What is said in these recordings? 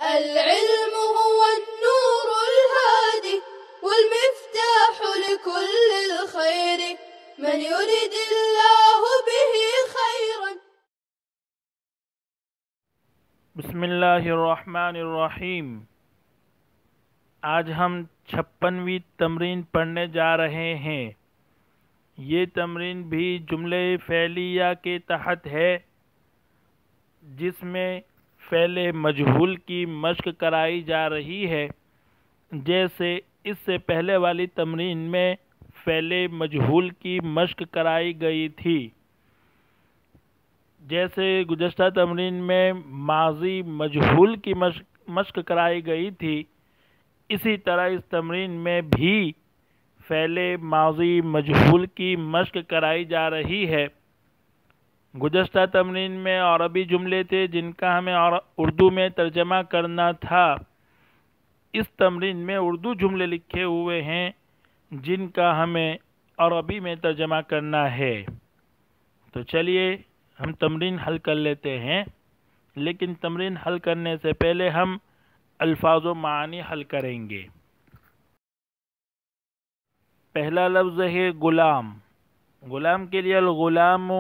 العلم هو النور الهادي والمفتاح لكل الخير من يريد الله به خيرا. بسم اللہ الرحمن الرحیم. آج ہم 56ویں تمرین پڑھنے جا رہے ہیں. یہ تمرین بھی جملے فعلیہ کے تحت ہے، جس میں فعل مجہول کی مشق کرائی جا رہی ہے، جیسے اس سے پہلے والی تمرین میں فعل مجہول کی مشق کرائی گئی تھی. جیسے گزشتہ تمرین میں ماضی مجہول کی مشق کرائی گئی تھی، اسی طرح اس تمرین میں بھی فعل ماضی مجہول کی مشق کرائی جا رہی ہے. گزشتہ تمرین میں عربی جملے تھے جن کا ہمیں اردو میں ترجمہ کرنا تھا. اس تمرین میں اردو جملے لکھے ہوئے ہیں جن کا ہمیں عربی میں ترجمہ کرنا ہے. تو چلیے ہم تمرین حل کر لیتے ہیں، لیکن تمرین حل کرنے سے پہلے ہم الفاظ و معانی حل کریں گے. پہلا لفظ ہے غلام. غلام کے لیے الغلام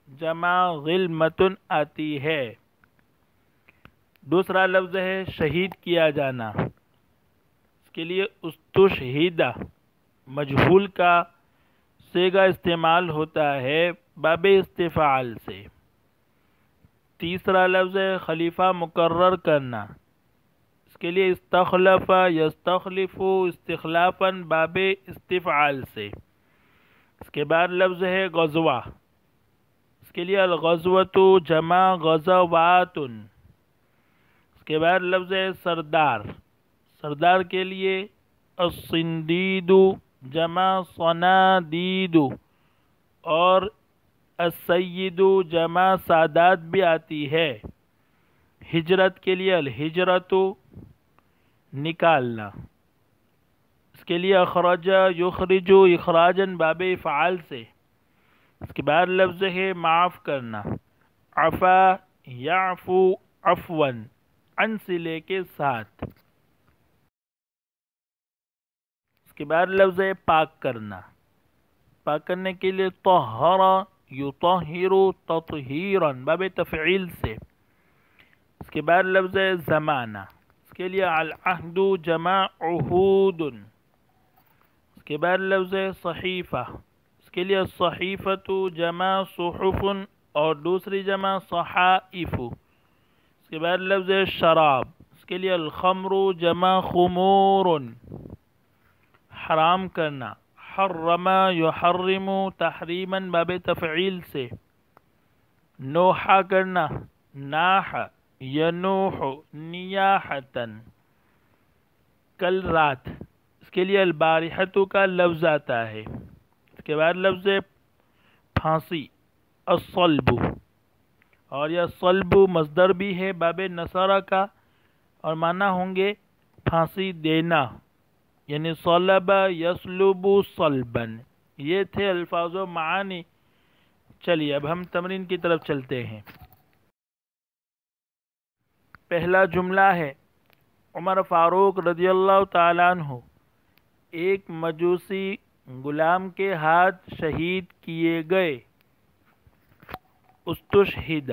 جمع غلمتن آتی ہے. دوسرا لفظ ہے شہید کیا جانا. اس کے لیے استشہد مجہول کا صیغہ استعمال ہوتا ہے باب استفعال سے. تیسرا لفظ ہے خلیفہ مقرر کرنا. اس کے لیے استخلف یستخلف استخلافاً باب استفعال سے. اس کے بعد لفظ ہے غزوہ. اس کے لیے الغزوۃ جمع غزوات. اس کے بعد لفظ ہے سردار. سردار کے لیے الصندید جمع صنادید، اور السید جمع سادات بھی آتی ہے. ہجرت کے لیے الہجرت نکالنا. اس کے لیے اخرج یخرج اخراجاً باب افعال سے. اس کے بعد لفظ ہے معاف کرنا. عفا یعفو عفواً عن صلے کے ساتھ. اس کے بعد لفظ ہے پاک کرنا. پاک کرنے کے لیے طہر یطہر تطہیراً باب تفعیل سے. اس کے بعد لفظ ہے زمانہ. اس کے لیے العہد جمع عہود. اس کے بعد لفظ ہے صحیفہ. اس کے لیے صحیفۃ جمع صحف اور دوسری جمع صحائف. اس کے بعد لفظ ہے شراب. اس کے لیے الخمر جمع خمور حرام کرنا. حرم یحرم تحریما باب تفعیل سے. نوحہ کرنا. ناح ینوح نیاحتاً کل رات. اس کے لیے البارحۃ کا لفظ آتا ہے. اس کے بعد لفظ پھانسی الصلب، اور یہ صلب مصدر بھی ہے باب نصرہ کا، اور معنی ہوں گے پھانسی دینا، یعنی صلب یصلب صلبا. یہ تھے الفاظ و معانی. چلیے اب ہم تمرین کی طرف چلتے ہیں. پہلا جملہ ہے عمر فاروق رضی اللہ تعالیٰ عنہ ایک مجوسی غلام کے ہاتھ شہید کیے گئے. استشہد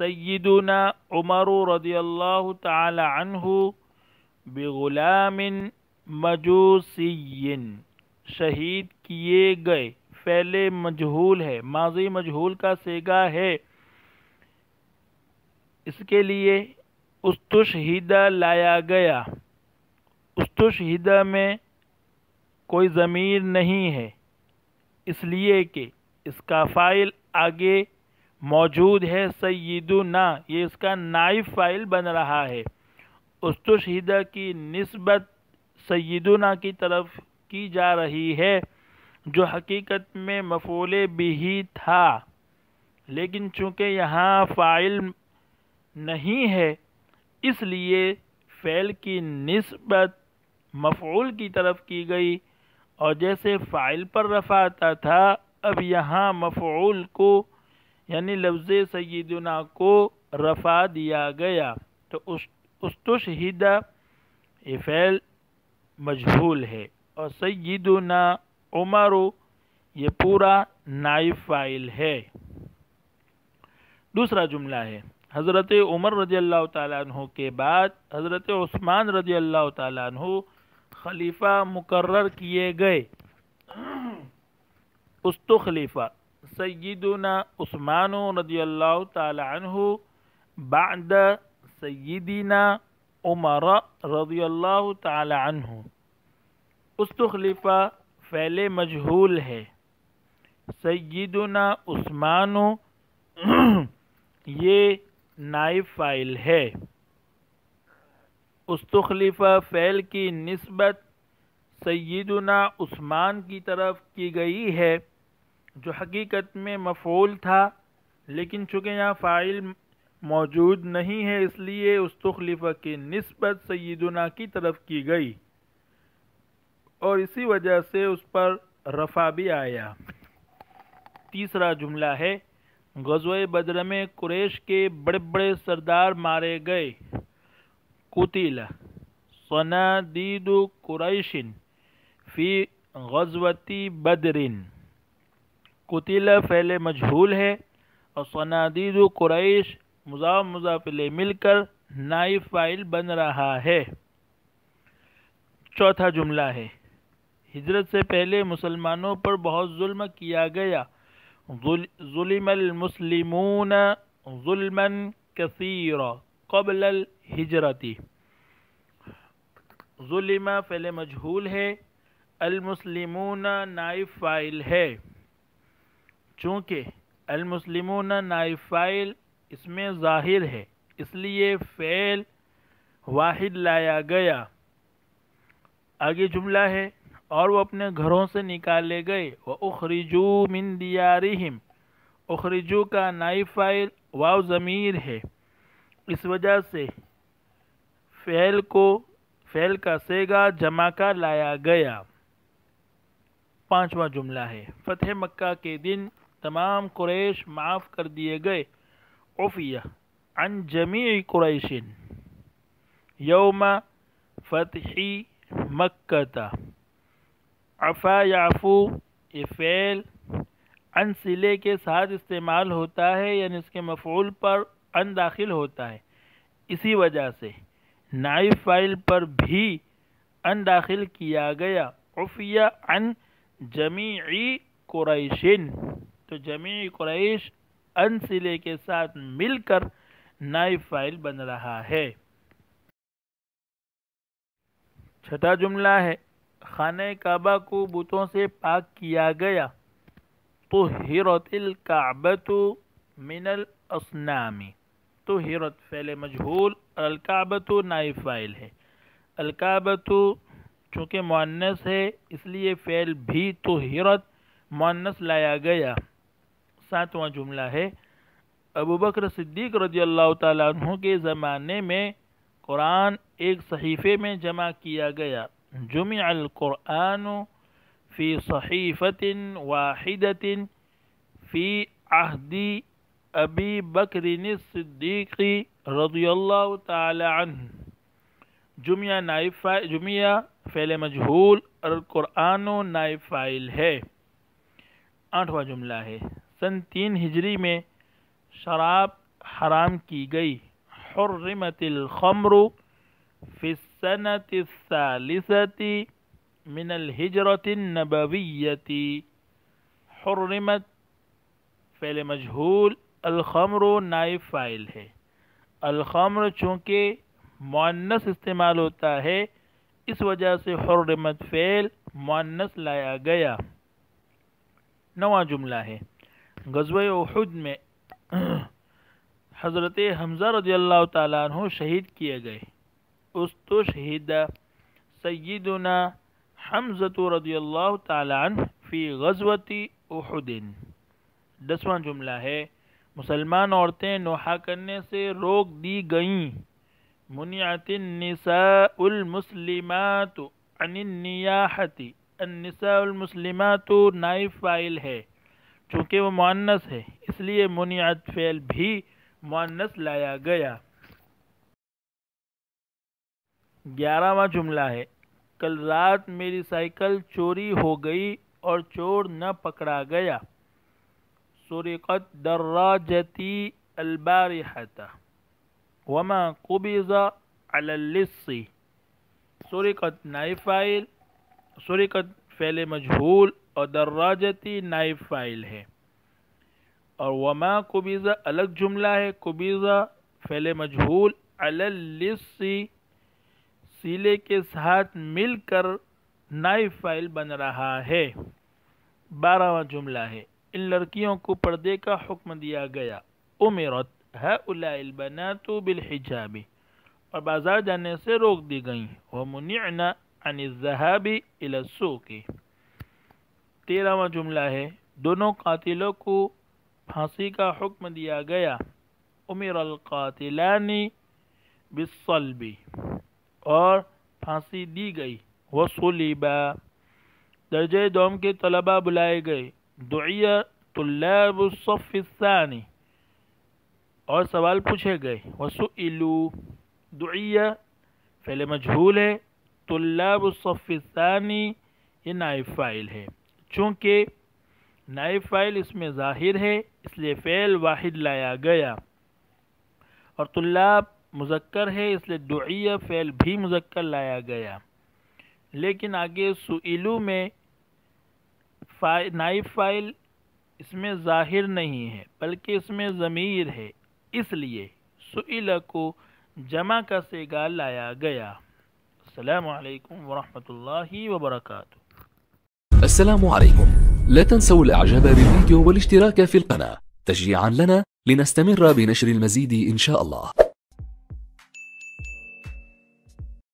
سیدنا عمر رضی اللہ تعالی عنہ بغلام مجوسی. شہید کیے گئے فعل مجہول ہے، ماضی مجہول کا صیغہ ہے. اس کے لیے استشہد لایا گیا. استشہد میں کوئی ضمیر نہیں ہے، اس لیے کہ اس کا فاعل آگے موجود ہے سیدنا، یہ اس کا نائب فاعل بن رہا ہے. استشہد کی نسبت سیدنا کی طرف کی جا رہی ہے، جو حقیقت میں مفعول بہ تھا، لیکن چونکہ یہاں فاعل نہیں ہے اس لیے فعل کی نسبت مفعول کی طرف کی گئی، اور جیسے فاعل پر رفع آتا تھا اب یہاں مفعول کو یعنی لفظ سیدنا کو رفع دیا گیا. تو استشہد یہ فعل مجہول ہے، اور سیدنا عمر یہ پورا نائب فاعل ہے۔ دوسرا جملہ ہے، حضرت عمر رضی اللہ تعالیٰ عنہ کے بعد حضرت عثمان رضی اللہ تعالیٰ عنہ خلیفہ مقرر کیے گئے۔ استخلف سیدنا عثمان رضی اللہ تعالیٰ عنہ بعد سیدنا عمر رضی اللہ تعالیٰ عنہ۔ استخلف فعل مجہول ہے، سیدنا عثمان یہ نائب فاعل ہے۔ استخلف فعل کی نسبت سیدنا عثمان کی طرف کی گئی ہے، جو حقیقت میں مفعول تھا، لیکن چونکہ یہاں فاعل موجود نہیں ہے اس لیے استخلف کی نسبت سیدنا کی طرف کی گئی، اور اسی وجہ سے اس پر رفع بھی آیا۔ تیسرا جملہ ہے، غزوہ بدر میں قریش کے بڑے بڑے سردار مارے گئے۔ قتل صنادید قریش فی غزوۃ بدر۔ قتل فعل مجہول ہے، اور صنادید قریش مضاف مضاف الیہ مل کر نائب فاعل بن رہا ہے۔ چوتھا جملہ ہے، ہجرت سے پہلے مسلمانوں پر بہت ظلم کیا گیا۔ ظلم المسلمون ظلما کثیرا قبل الہجرت۔ ظلم فعل مجہول ہے، المسلمون نائب فاعل ہے۔ چونکہ المسلمون نائب فاعل اس میں ظاہر ہے، اس لیے فعل واحد لایا گیا۔ آگے جملہ ہے، اور وہ اپنے گھروں سے نکالے گئے۔ وَأُخْرِجُوا مِن دِيَارِهِمْ۔ اخرجو کا نائب فاعل واو ضمیر ہے، اس وجہ سے فعل کا صیغہ جمع کا لایا گیا۔ پانچواں جملہ ہے، فتح مکہ کے دن تمام قریش معاف کر دیے گئے۔ عفی عن جمیع قریش یوم فتح مکہ۔ عفا یعفو یہ فعل عن صلے کے ساتھ استعمال ہوتا ہے، یعنی اس کے مفعول پر ان داخل ہوتا ہے، اسی وجہ سے نائب فاعل پر بھی ان داخل کیا گیا۔ عفی عن جمیع قریش، تو جمیع قریش ان صلے کے ساتھ مل کر نائب فاعل بن رہا ہے۔ چھٹا جملہ ہے، خانہ کعبہ کو بتوں سے پاک کیا گیا۔ طہرت الکعبۃ من الاصنام۔ طہرت فعل مجہول، الکعبۃ نائب فاعل ہے۔ الکعبۃ چونکہ مؤنث ہے اس لیے فعل بھی طہرت مؤنث لایا گیا۔ ساتواں جملہ ہے، ابو بکر صدیق رضی اللہ تعالیٰ عنہ کے زمانے میں قرآن ایک صحیفے میں جمع کیا گیا۔ جمع القرآن فی صحیفۃ واحدۃ فی عہد ابی بکر الصدیق رضی اللہ تعالی عنہ۔ جمعہ فعل مجہول اور القرآن نائب فاعل ہے۔ آٹھواں جملہ ہے، سن 3 ہجری میں شراب حرام کی گئی۔ حرمت الخمر فی السنۃ الثالثۃ من الہجرۃ النبویۃ۔ حرمت فعل مجہول، الخمر نائب فاعل ہے۔ الخمر چونکہ مؤنث استعمال ہوتا ہے اس وجہ سے حرمت فعل مؤنث لایا گیا۔ نواں جملہ ہے، غزوہ احد میں حضرت حمزہ رضی اللہ تعالیٰ عنہ شہید کیے گئے۔ استشہد سیدنا حمزۃ رضی اللہ تعالیٰ عنہ فی غزوۃ احد۔ 10واں جملہ ہے، مسلمان عورتیں نوحہ کرنے سے روک دی گئیں۔ منعت النساء المسلمات عن النیاحۃ۔ النساء المسلمات نائب فاعل ہے، چونکہ وہ مؤنث ہے اس لیے منعت فعل بھی مؤنث لایا گیا۔ 11واں جملہ ہے کل رات میری سائیکل چوری ہو گئی اور چور نہ پکڑا گیا. سرقت دراجتی البارحة وما قبض على اللص. سرقت نائب فاعل، سرقت فعل مجہول اور دراجتی نائب فاعل ہے، اور وما قبض الگ جملہ ہے. قبض فعل مجہول، علی اللص سیلے کے ساتھ مل کر نائب فاعل بن رہا ہے. 12واں جملہ ہے ان لڑکیوں کو پردے کا حکم دیا گیا. امرت هؤلاء البنات بالحجاب، اور بازار جانے سے روک دی گئیں. ومنعن عن الذهاب الى السوق. 13واں جملہ ہے دونوں قاتلوں کو پھانسی کا حکم دیا گیا. امر القاتلان بالصلب، اور پھانسی دی گئی. وصلبا، درجہ دوم کے طلبہ بلائے گئے. دعی طلاب الصف الثانی، اور سوال پوچھے گئے. وسئلوا، دعی فعل مجہول ہے، طلاب الصف الثانی یہ نائب فاعل ہے. چونکہ نائب فاعل اس میں ظاہر ہے اس لیے فعل واحد لایا گیا، اور طلاب مذکر ہے اس لیے دعی فعل بھی مذکر لایا گیا. لیکن آگے سئلو میں نائب فاعل اس میں ظاہر نہیں ہے بلکہ اس میں ضمیر ہے، اس لیے سئل کو جمع کا صیغہ لایا گیا. السلام علیکم ورحمۃ اللہ وبرکاتہ. السلام عليكم. لا تنسوا الاعجاب بالفيديو والاشتراك في القناة تشجيعا لنا لنستمر بنشر المزيد إن شاء الله.